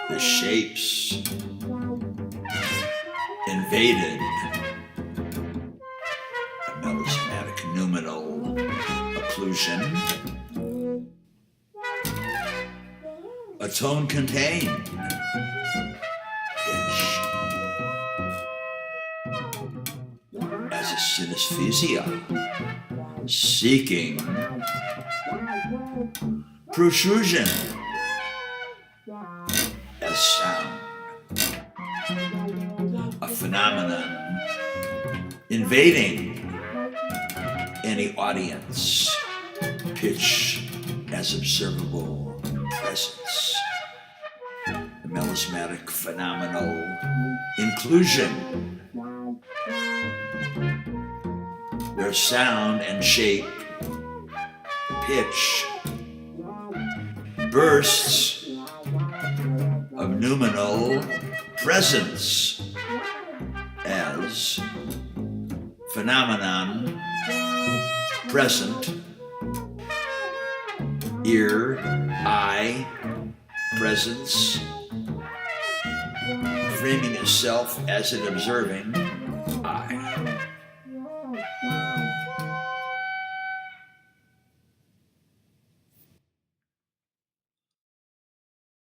The shapes invaded a melismatic numinal occlusion, a tone contained, pitch, as a synesthesia, seeking protrusion as sound, a phenomenon invading any audience, pitch as observable presence, the melismatic phenomenal inclusion, where sound and shape, pitch, bursts of noumenal presence as phenomenon present, ear, eye, presence, framing itself as an observing